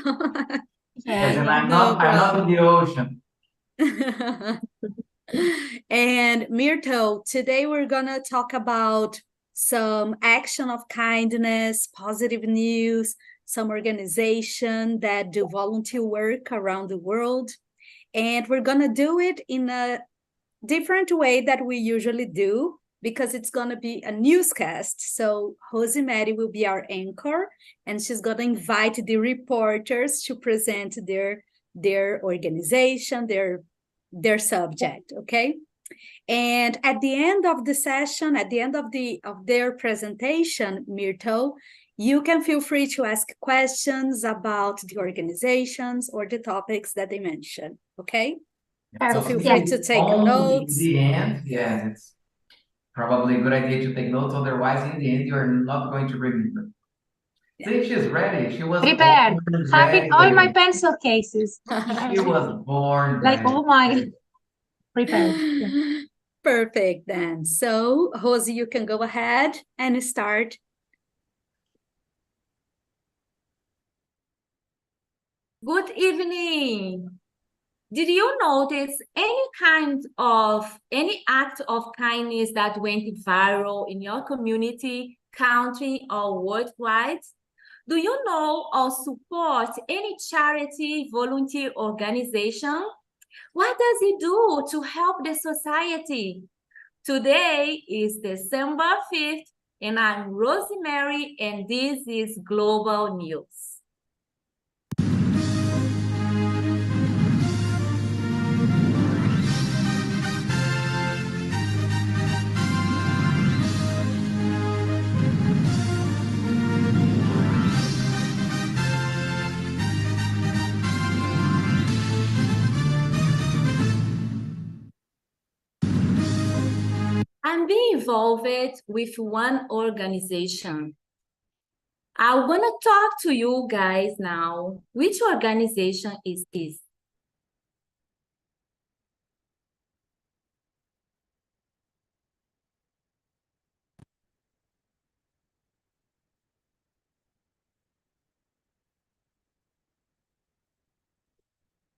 Yeah, As in, yeah. I'm not in the ocean. And Myrto, today we're gonna talk about some action of kindness, positive news, some organization that do volunteer work around the world. And we're gonna do it in a different way that we usually do because it's going to be a newscast. So Rosemary will be our anchor, and she's going to invite the reporters to present their organization, their subject. Okay. And at the end of the session, at the end of their presentation, Myrto, you can feel free to ask questions about the organizations or the topics that they mentioned. Okay. So feel free to take notes. In the end, yes, it's probably a good idea to take notes. Otherwise, in the end, you're not going to remember. Yeah. See, she's ready. She was prepared. Having all my ready. pencil cases. She was born like, ready. oh my, prepared. Yeah. Perfect then. So, Rosie, you can go ahead and start. Good evening. Did you notice any act of kindness that went viral in your community, country, or worldwide? Do you know or support any charity, volunteer organization? What does it do to help the society? Today is December 5th, and I'm Rosemary, and this is Global News. I'm being involved with one organization. I want to talk to you guys now. Which organization is this?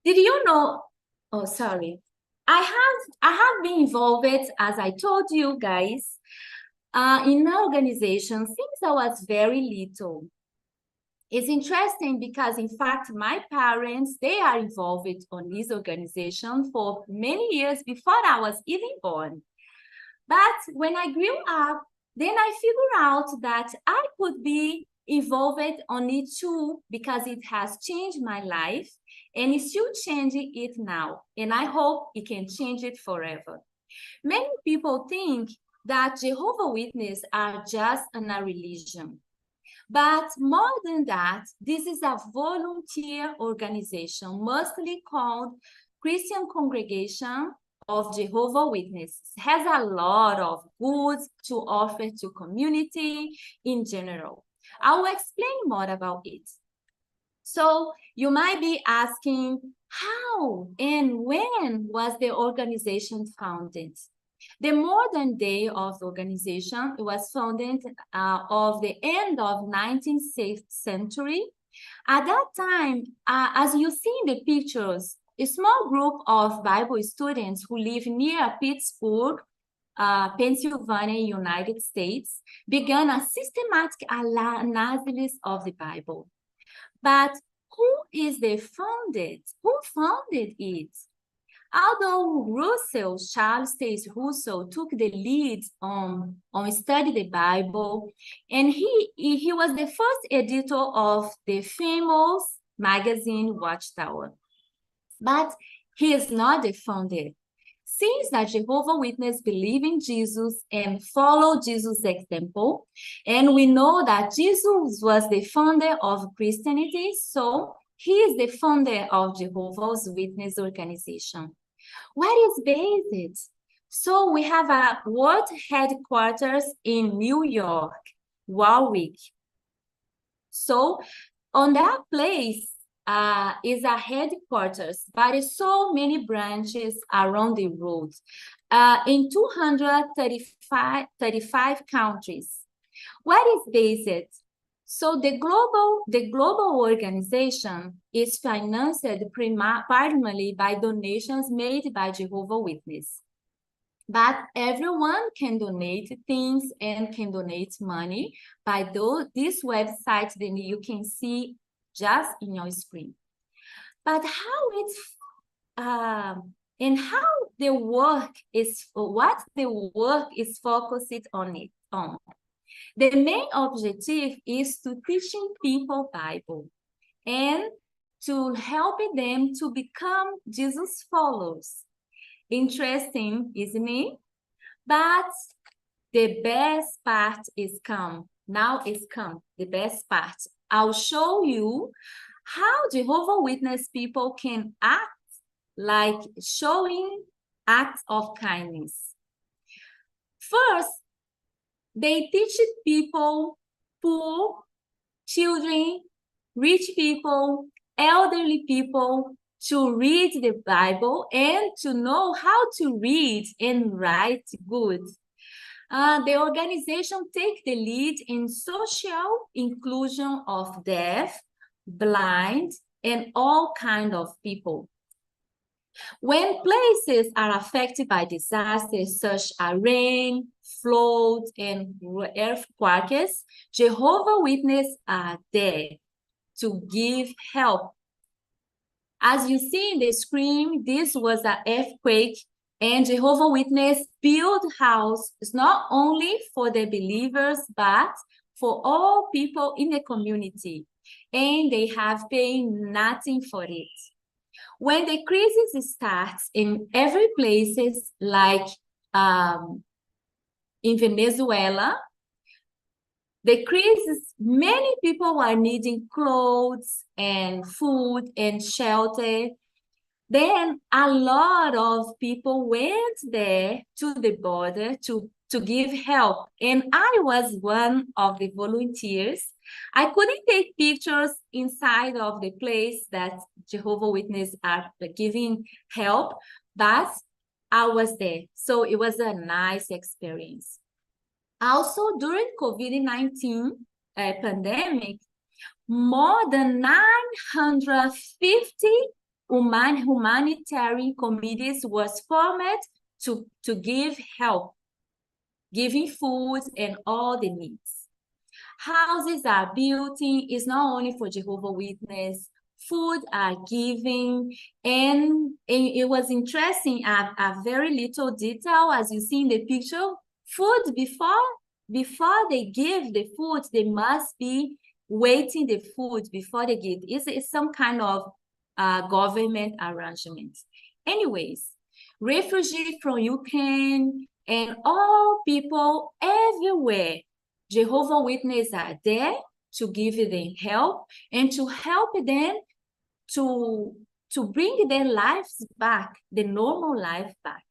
Did you know? Oh, sorry. I have been involved, as I told you guys, in an organization since I was very little. It's interesting because, in fact, my parents, they are involved on this organization for many years before I was even born. But when I grew up, then I figured out that I could be involved on it too because it has changed my life and it's still changing it now. And I hope it can change it forever. Many people think that Jehovah's Witnesses are just a religion. But more than that, this is a volunteer organization, mostly called Christian Congregation of Jehovah's Witnesses. It has a lot of goods to offer to community in general. I will explain more about it. So you might be asking, how and when was the organization founded? The modern day of the organization was founded of the end of 19th century. At that time, as you see in the pictures, a small group of Bible students who live near Pittsburgh, Pennsylvania, United States, began a systematic analysis of the Bible. But who Who founded it? Although Charles Taze Russell took the lead on studying the Bible, and he was the first editor of the famous magazine Watchtower. But he is not the founder. Since that Jehovah's Witnesses believe in Jesus and follow Jesus' example, and we know that Jesus was the founder of Christianity, so he is the founder of Jehovah's Witness organization. Where is based? So we have a world headquarters in New York, Warwick. So on that place is a headquarters, but it's so many branches around the world in 235 countries. Where is based? So the global organization is financed primarily by donations made by Jehovah's Witnesses. But everyone can donate things and can donate money by this website that you can see just in your screen. But and how the work is, what the work is focused on. The main objective is to teaching people Bible and to help them to become Jesus followers. Interesting, isn't it? But the best part is come. Now is come, the best part. I'll show you how Jehovah's Witness people can act like showing acts of kindness. First, they teach people, poor, children, rich people, elderly people, to read the Bible and to know how to read and write good. The organization takes the lead in social inclusion of deaf, blind, and all kinds of people. When places are affected by disasters such as rain, floods, and earthquakes, Jehovah's Witnesses are there to give help. As you see in the screen, this was an earthquake, and Jehovah's Witnesses build houses not only for the believers, but for all people in the community, and they have paid nothing for it. When the crisis starts in every places, like in Venezuela, the crisis, many people are needing clothes and food and shelter. Then a lot of people went there to the border to give help. And I was one of the volunteers. I couldn't take pictures inside of the place that Jehovah's Witnesses are giving help, but I was there. So it was a nice experience. Also, during COVID-19 pandemic, more than 950 humanitarian committees was formed to give help, giving food and all the needs. Houses are built. It's not only for Jehovah's Witnesses. Food are given, and it was interesting. A very little detail, as you see in the picture. Food before they give the food, they must be waiting the food before they give. It's some kind of government arrangement. Anyways, refugees from Ukraine and all people everywhere, Jehovah's Witnesses are there to give them help and to help them to bring their lives back, the normal life back.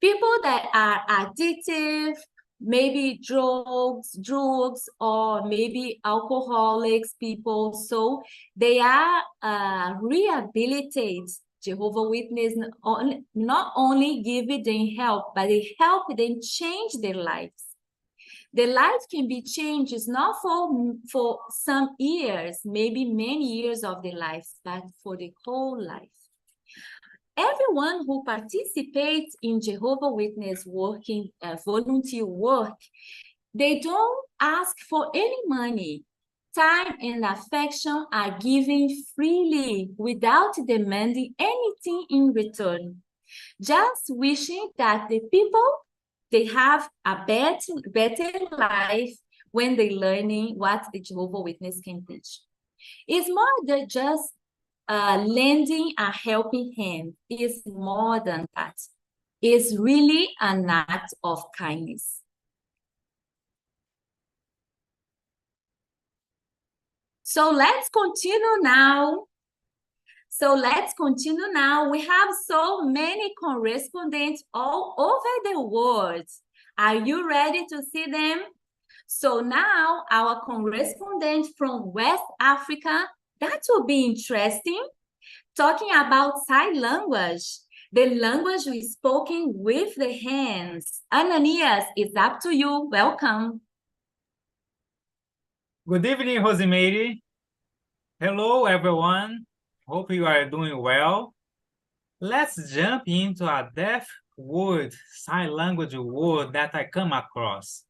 People that are addictive, maybe drugs, or maybe alcoholics people, so they are rehabilitated. Jehovah's Witnesses not only give them help, but they help them change their lives. The life can be changed, it's not for some years, maybe many years of their lives, but for the whole life. Everyone who participates in Jehovah's Witness working, volunteer work, they don't ask for any money. Time and affection are given freely without demanding anything in return. Just wishing that the people, they have a better life when they're learning what the Jehovah's Witness can teach. It's more than just lending a helping hand. Is more than that. It's really an act of kindness. So let's continue now. We have so many correspondents all over the world. Are you ready to see them? So now our correspondent from West Africa, that will be interesting. Talking about sign language, the language we spoken with the hands. Ananias, it's up to you. Welcome. Good evening, Rosemary. Hello, everyone. Hope you are doing well. Let's jump into a deaf word, sign language word that I come across.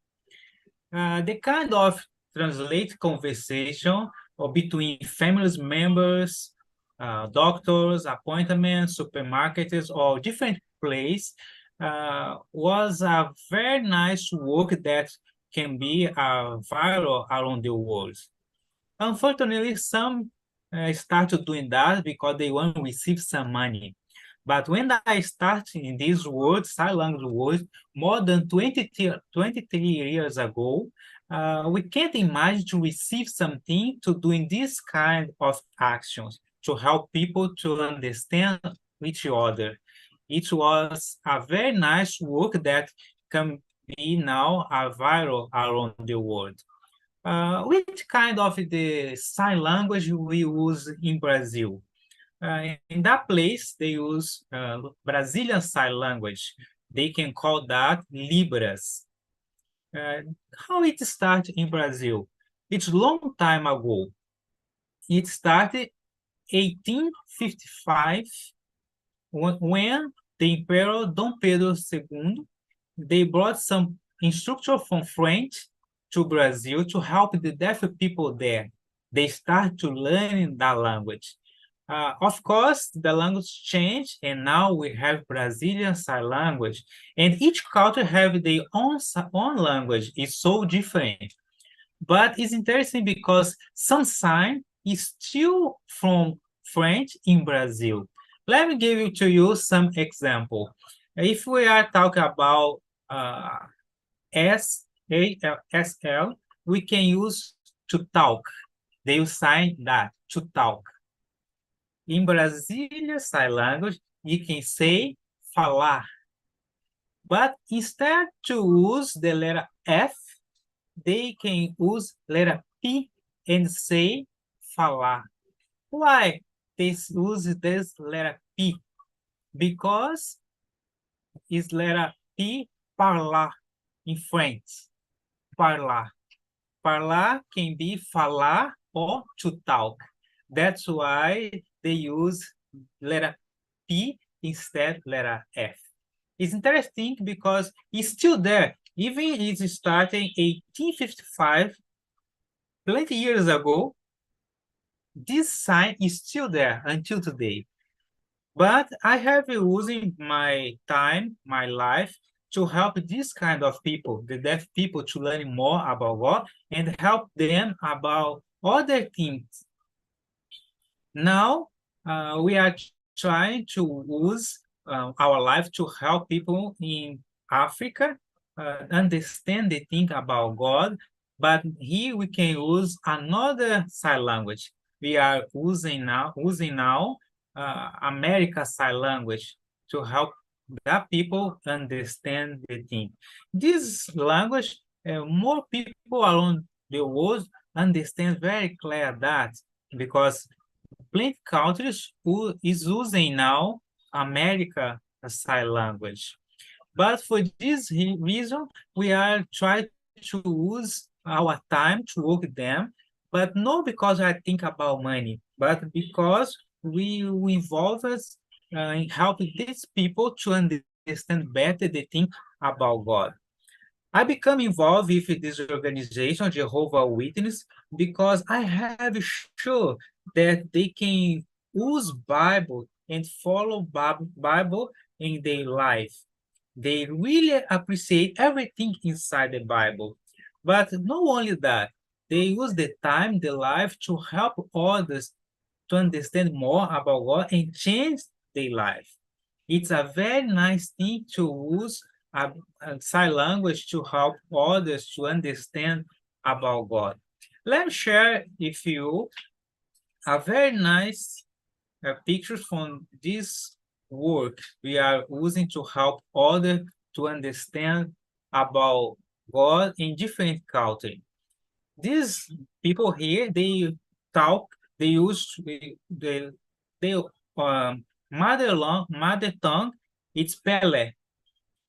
The kind of translate conversation or between family members, doctors, appointments, supermarkets, or different place was a very nice work that can be viral around the world. Unfortunately, some started doing that because they want to receive some money. But when I started in this world, sign language world, more than 23 years ago, we can't imagine to receive something to doing this kind of actions to help people to understand each other. It was a very nice work that can be now a viral around the world. Which kind of the sign language we use in Brazil? In that place, they use Brazilian Sign Language. They can call that Libras. How it started in Brazil? It's a long time ago. It started 1855 when the Emperor Dom Pedro II, they brought some instructor from French to Brazil to help the deaf people there. They start to learn that language. Of course, the language changed, and now we have Brazilian Sign Language, and each culture have their own language. It's so different, but it's interesting because some sign is still from French in Brazil. Let me give you to you some example. If we are talking about SASL, we can use to talk. They will sign that, to talk. In Brazilian Sign Language, you can say falar. But instead to use the letter F, they can use letter P and say falar. Why they use this letter P? Because it's letter P, parlar, in French. Parlar. Parlar can be falar or to talk. That's why they use letter P instead letter F. It's interesting because it's still there. Even it's starting 1855, 20 years ago, this sign is still there until today. But I have using my time, my life, to help this kind of people, the deaf people, to learn more about God and help them about other things. Now, we are trying to use our life to help people in Africa understand the thing about God, but here we can use another sign language. We are using now America Sign Language to help that people understand the thing. This language, more people around the world understand very clear that because plenty countries who is using now America Sign Language. But for this reason, we are trying to use our time to work them, but not because I think about money, but because we involve us in helping these people to understand better the thing about God. I become involved with this organization, Jehovah Witness, because I have sure that they can use Bible and follow Bible in their life. They really appreciate everything inside the Bible. But not only that, they use the time, the life to help others to understand more about God and change their life. It's a very nice thing to use a sign language to help others to understand about God. Let me share with you a very nice picture from this work we are using to help others to understand about God in different cultures. These people here, they talk, they use their mother tongue, it's Pele,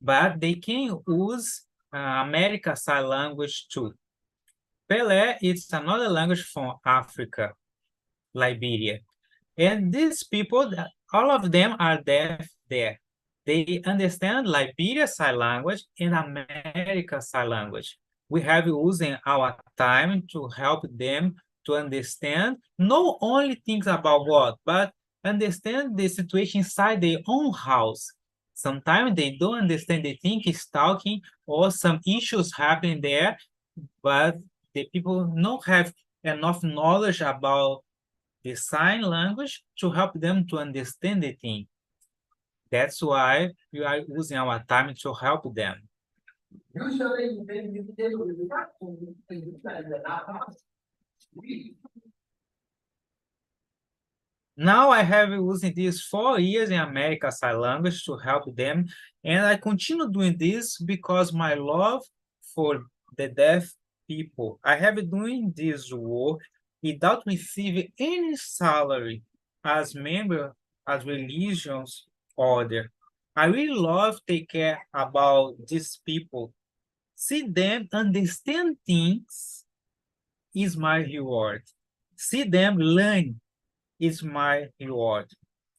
but they can use American Sign Language too. Pelé is another language from Africa, Liberia. And these people, all of them are deaf there. They understand Liberia Sign Language and America Sign Language. We have using our time to help them to understand not only things about God, but understand the situation inside their own house. Sometimes they don't understand, they think it's talking or some issues happening there, but the people don't have enough knowledge about the sign language to help them to understand the thing. That's why we are using our time to help them. Now I have using this 4 years in America Sign Language to help them, and I continue doing this because my love for the deaf people. I have been doing this work without receiving any salary as member as religions order. I really love take care about these people. See them understand things is my reward. See them learn is my reward.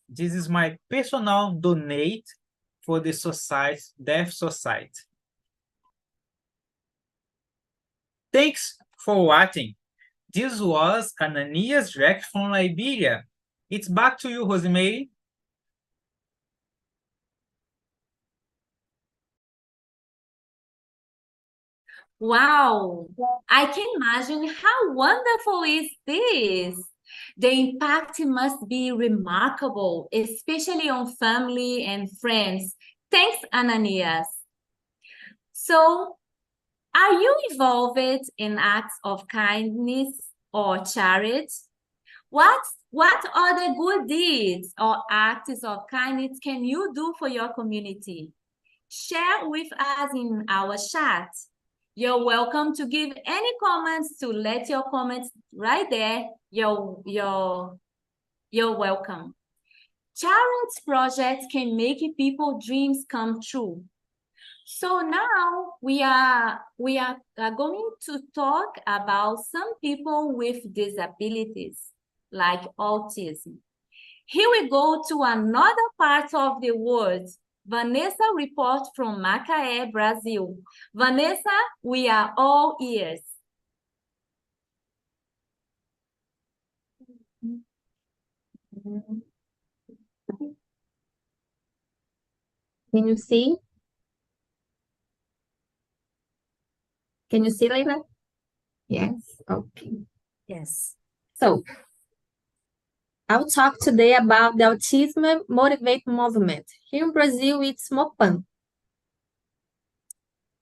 This is my personal donate for the society, deaf society. Thanks for watching. This was Ananias Jack from Liberia. It's back to you, Rosemary. Wow, I can imagine how wonderful is this. The impact must be remarkable, especially on family and friends. Thanks, Ananias. So, are you involved in acts of kindness or charity? What other good deeds or acts of kindness can you do for your community? Share with us in our chat. You're welcome to give any comments, to let your comments right there. You're welcome. Charity projects can make people dreams come true. So now we are going to talk about some people with disabilities like autism. Here we go to another part of the world. Vanessa reports from Macaé, Brazil. Vanessa, we are all ears. Can you see? Can you see, Leila? Yes, okay. Yes. So, I'll talk today about the Autism Motivate movement. Here in Brazil, it's MOPAN.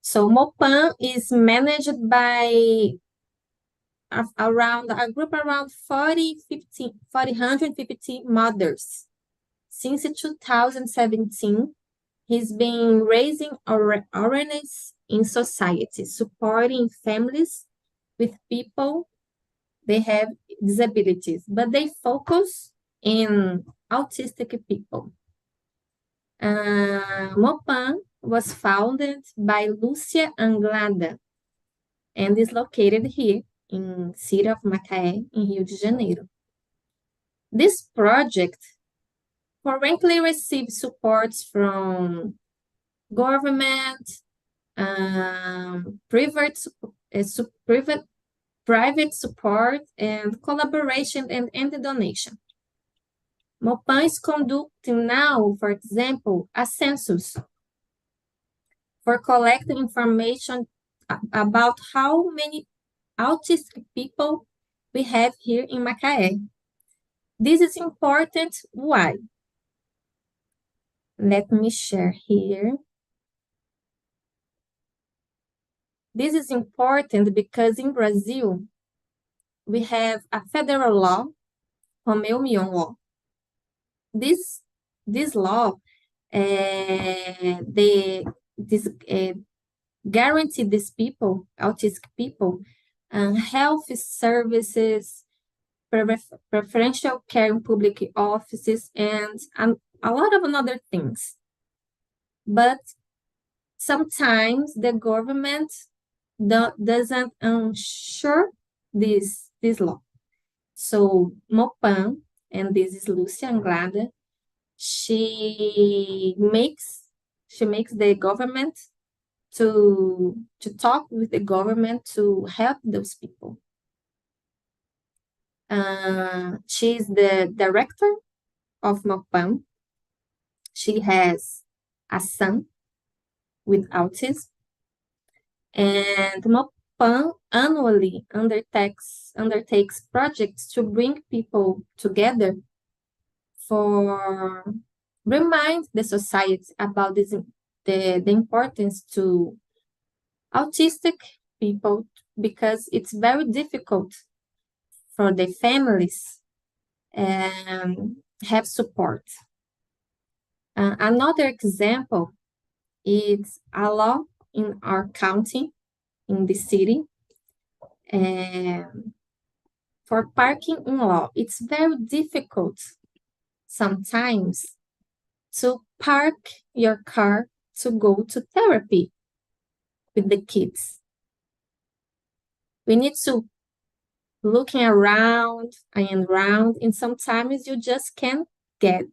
So, MOPAN is managed by a group around 450 mothers. Since 2017, he's been raising awareness in society, supporting families with people they have disabilities, but they focus in autistic people. MOPAN was founded by Lúcia Anglada and is located here in city of Macaé in Rio de Janeiro. This project currently receives support from government, private support, and collaboration and donation. MOPAN is conducting now, for example, a census for collecting information about how many autistic people we have here in Macaé. This is important. Why? Let me share here. This is important because in Brazil, we have a federal law, Romeu-Mion law. This law, guarantee these people, autistic people, health services, preferential care in public offices, and a lot of other things. But sometimes the government doesn't ensure this law. So Mopan, and this is Lucia Anglada, she makes the government to talk with the government to help those people. She's the director of Mopan. She has a son with autism, and Mopan annually undertakes projects to bring people together for remind the society about the importance to autistic people, because it's very difficult for the families have support. Another example is a law in our county, in the city, for parking in law. It's very difficult sometimes to park your car to go to therapy with the kids. We need to looking around and around, and sometimes you just can't get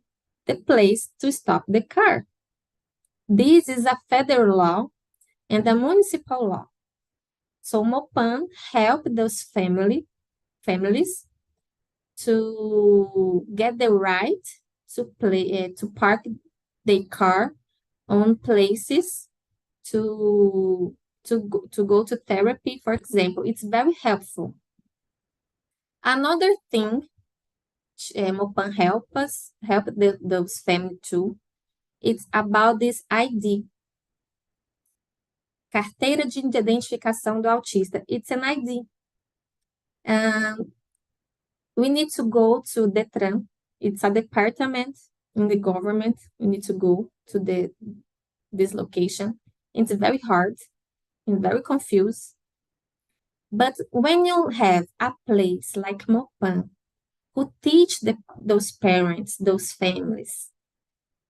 the place to stop the car. This is a federal law and a municipal law. So Mopan helped those families to get the right to park their car on places to go to therapy, for example. It's very helpful. Another thing Mopan help those families too, it's about this ID, Carteira de Identificação do Autista. It's an ID. We need to go to Detran. It's a department in the government. We need to go to this location. It's very hard and very confused. But when you have a place like Mopan, who teach those parents, those families,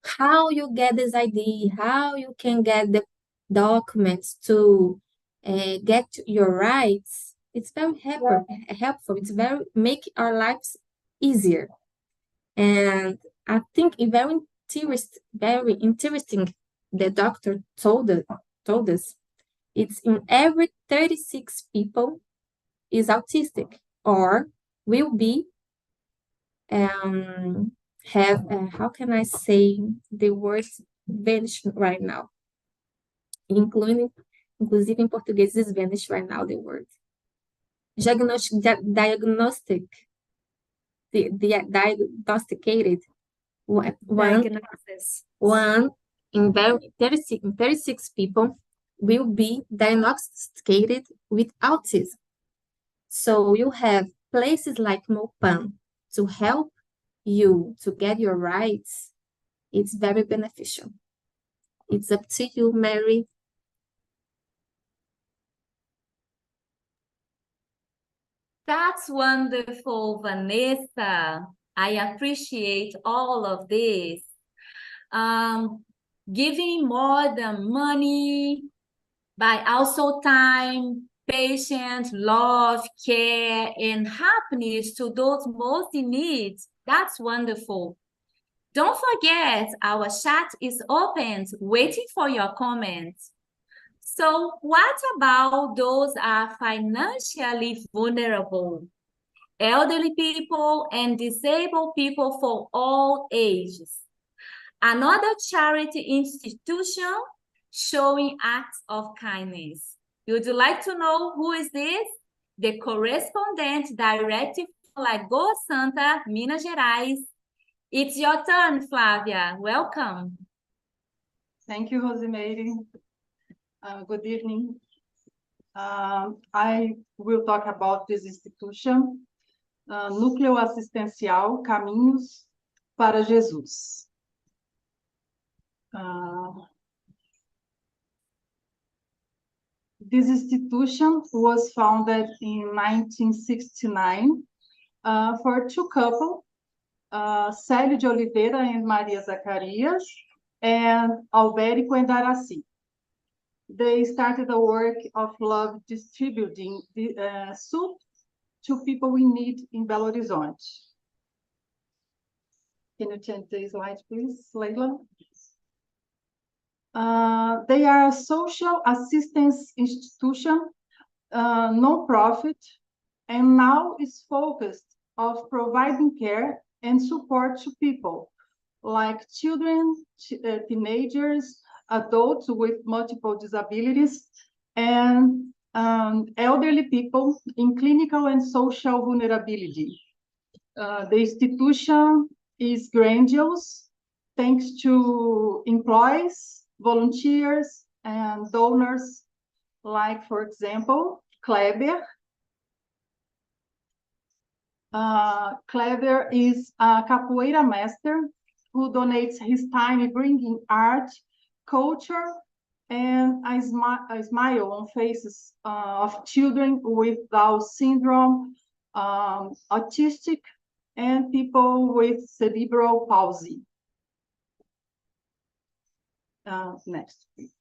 how you get this ID, how you can get the documents to get your rights, it's very helpful. It's make our lives easier. And I think it's very interesting. The doctor told us it's in every 36 people is autistic or will be have how can I say the words vanished right now, inclusive in Portuguese is vanished right now the word diagnosticated one in 36 people will be diagnosticated with autism. So you have places like Mopan to help you to get your rights. It's very beneficial. It's up to you, Mary. That's wonderful, Vanessa. I appreciate all of this. Giving more than money, but also time, patience, love, care, and happiness to those most in need. That's wonderful. Don't forget, our chat is open, waiting for your comments. So what about those are financially vulnerable? Elderly people and disabled people for all ages. Another charity institution showing acts of kindness. Would you like to know who is this? The correspondent directed from Lagoa Santa, Minas Gerais. It's your turn, Flavia. Welcome. Thank you, Rosemary. Good evening. I will talk about this institution, Núcleo Assistencial Caminhos para Jesus. This institution was founded in 1969 for two couples, Célio de Oliveira and Maria Zacarias, and Albérico and Araci. they started a work of love distributing the soup to people in need in Belo Horizonte. Can you change the slide, please, Leila? They are a social assistance institution, non-profit, and now is focused of providing care and support to people like children, teenagers, adults with multiple disabilities, and elderly people in clinical and social vulnerability. The institution is grandiose thanks to employees, volunteers, and donors, like, for example, Kleber. Kleber is a capoeira master who donates his time bringing art, culture, and a smile on faces of children with Down syndrome, autistic, and people with cerebral palsy. Next, please.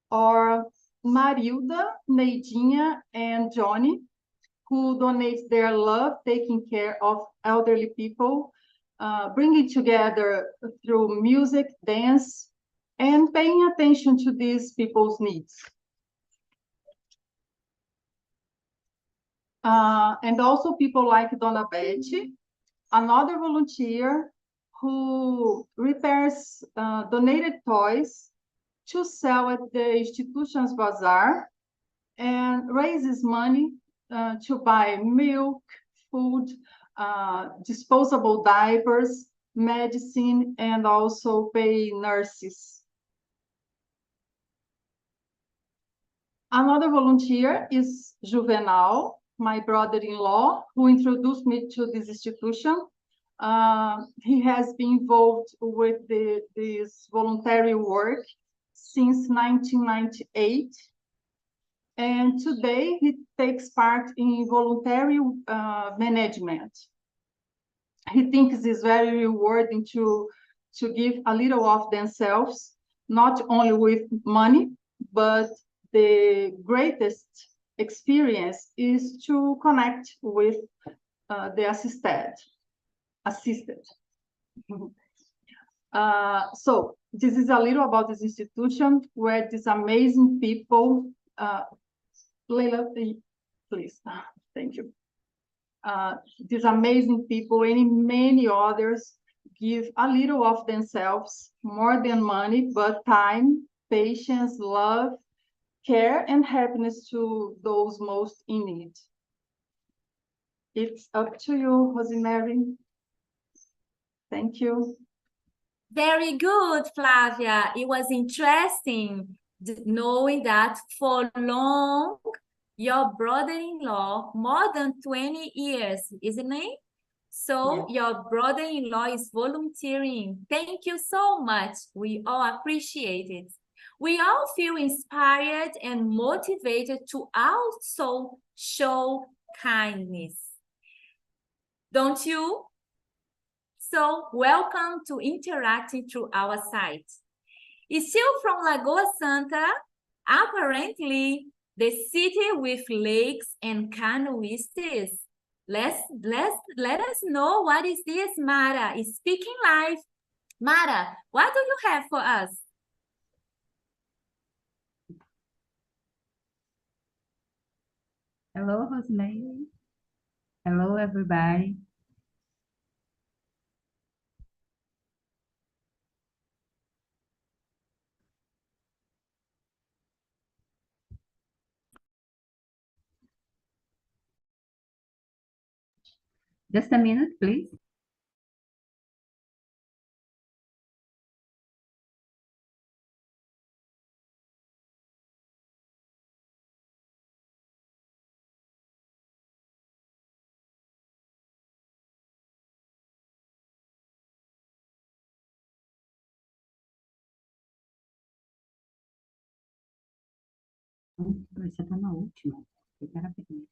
Or Marilda, Neidinha, and Johnny, who donates their love taking care of elderly people, bringing together through music, dance, and paying attention to these people's needs. And also people like Dona Betty, another volunteer who repairs donated toys to sell at the institution's bazaar and raises money to buy milk, food, disposable diapers, medicine, and also pay nurses. Another volunteer is Juvenal, my brother-in-law, who introduced me to this institution. He has been involved with this voluntary work since 1998. And today he takes part in voluntary management. He thinks it's very rewarding to give a little of themselves, not only with money, but the greatest experience is to connect with the assisted. So this is a little about this institution where these amazing people, Leila, please, thank you. These amazing people and many others give a little of themselves, more than money, but time, patience, love, care, and happiness to those most in need. It's up to you, Rosemary. Thank you. Very good, Flavia. It was interesting knowing that for long, your brother-in-law, more than 20 years, isn't it? So your brother-in-law is volunteering. Thank you so much. We all appreciate it. We all feel inspired and motivated to also show kindness. Don't you? So welcome to interacting through our site. Still from Lagoa Santa, apparently the city with lakes and canoeists. Let us know what is this, Mara is speaking live. Mara, what do you have for us? Hello, Rosemary. Hello, everybody. Just a minute, please. Você tá na última. Eu quero a primeira.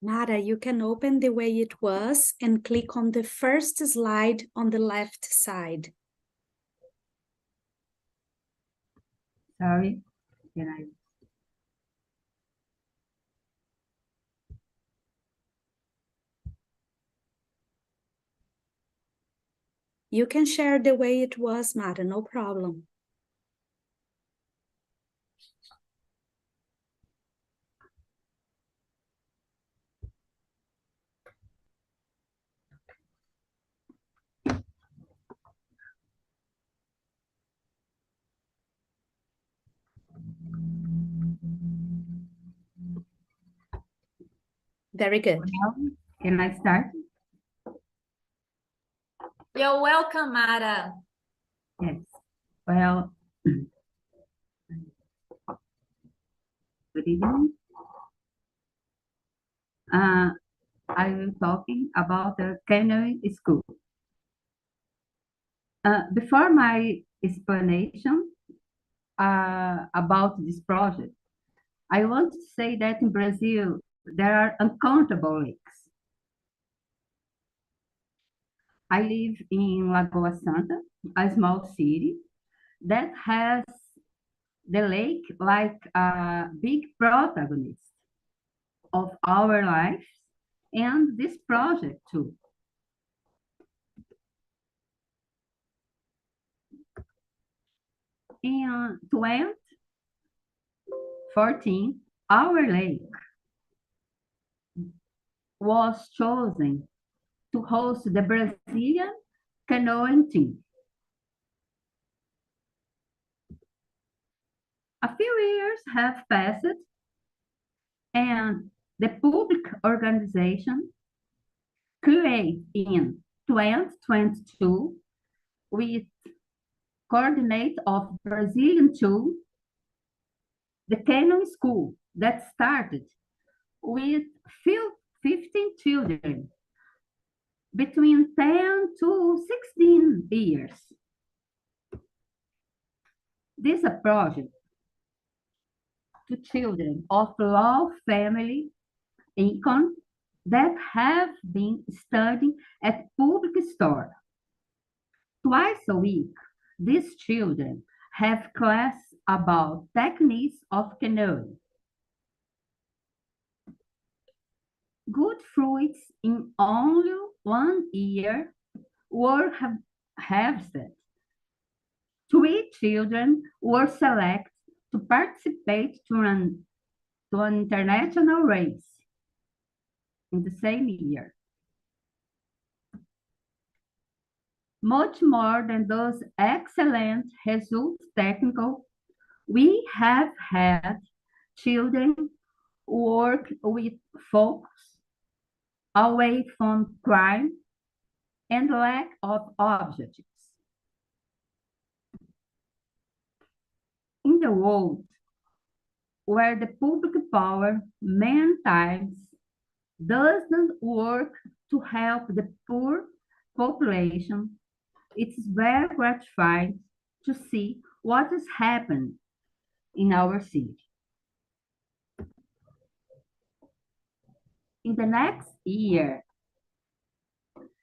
Mara, you can open the way it was and click on the first slide on the left side. Sorry, can I? You can share the way it was, Mara, no problem. Very good. Well, can I start? You're welcome, Mara. Yes. Well, good evening. I'm talking about the canoeing school. Before my explanation about this project, I want to say that in Brazil, there are uncountable lakes. I live in Lagoa Santa, a small city that has the lake like a big protagonist of our lives and this project too. In 2014, our lake was chosen to host the Brazilian canoeing team. A few years have passed and the public organization created in 2022 with coordinate of Brazilian too, the canoeing school that started with 15 children between 10 to 16 years. This is a project to children of low family income that have been studying at public store. Twice a week, these children have class about techniques of canoeing. Good fruits in only 1 year were harvested. 3 children were selected to participate to an international race in the same year. Much more than those excellent results technical, we have had children work with focus, away from crime and lack of objectives. In the world where the public power many times doesn't work to help the poor population, it's very gratifying to see what has happened in our city. In the next year,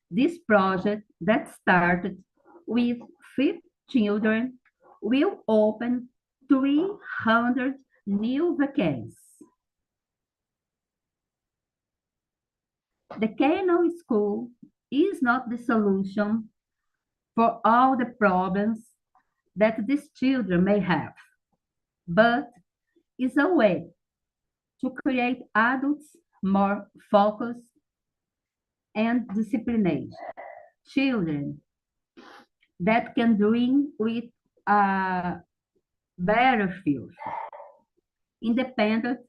this project that started with 5 children will open 300 new vacancies. The canoe school is not the solution for all the problems that these children may have, but is a way to create adults more focused and disciplined children that can dream with a better future, independent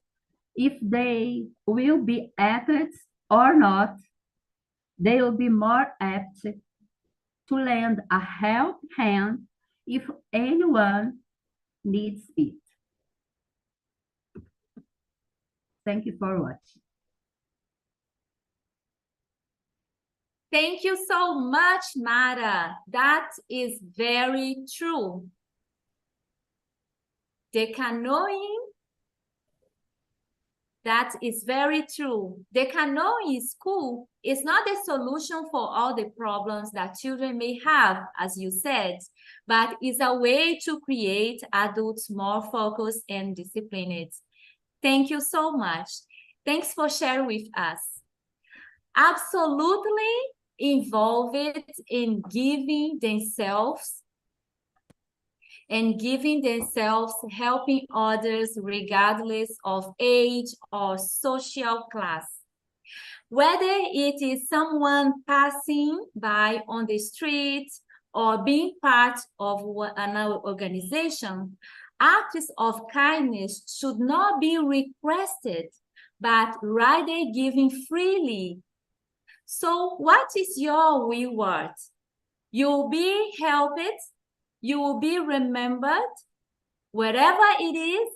if they will be athletes or not. They will be more apt to lend a helping hand if anyone needs it. Thank you for watching. Thank you so much, Mara. That is very true. The canoeing That is very true. The canoe in school is not the solution for all the problems that children may have, as you said, but is a way to create adults more focused and disciplined. Thank you so much. Thanks for sharing with us. Absolutely involved in giving themselves, helping others regardless of age or social class. Whether it is someone passing by on the street or being part of an organization, acts of kindness should not be requested, but rather given freely. So what is your reward? You will be helped, you will be remembered. Wherever it is,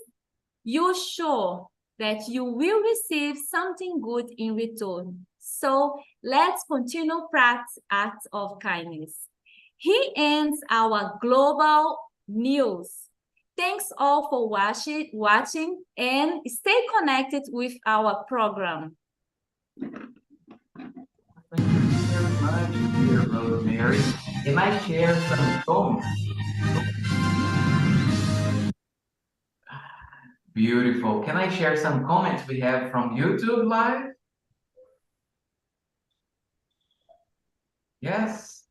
you show that you will receive something good in return. So let's continue practice acts of kindness. He ends our global news. Thanks all for watching and stay connected with our program. Thank you very much, dear Rosemary. Can I share some comments? Beautiful. Can I share some comments we have from YouTube Live? Yes?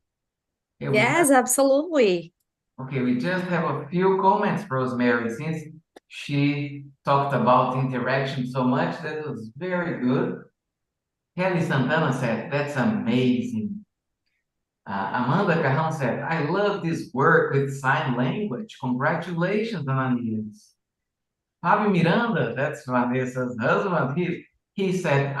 Okay, Yes, absolutely. okay, we just have a few comments, Rosemary, since she talked about interaction so much. That was very good. Kelly Santana said, that's amazing. Amanda Carrão said, I love this work with sign language. Congratulations, Ananias. Fabio Miranda, that's Vanessa's husband, he said,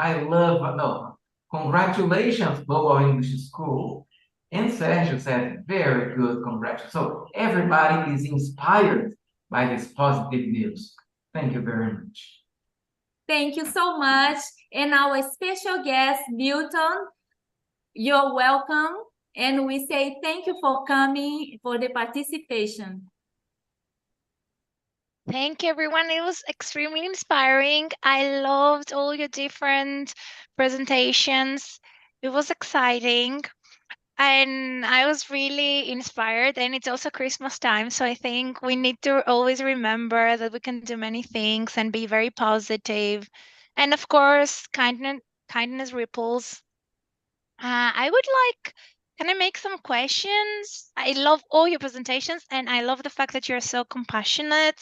congratulations, Global English School. And Sergio said, very good, congratulations. So everybody is inspired by this positive news. Thank you very much. Thank you so much. And our special guest, Milton, you're welcome. And we say thank you for coming, for the participation. Thank you, everyone. It was extremely inspiring. I loved all your different presentations. It was exciting. And I was really inspired. And it's also Christmas time. So I think we need to always remember that we can do many things and be very positive. And of course, kindness ripples. I would like, can I make some questions? I love all your presentations and I love the fact that you're so compassionate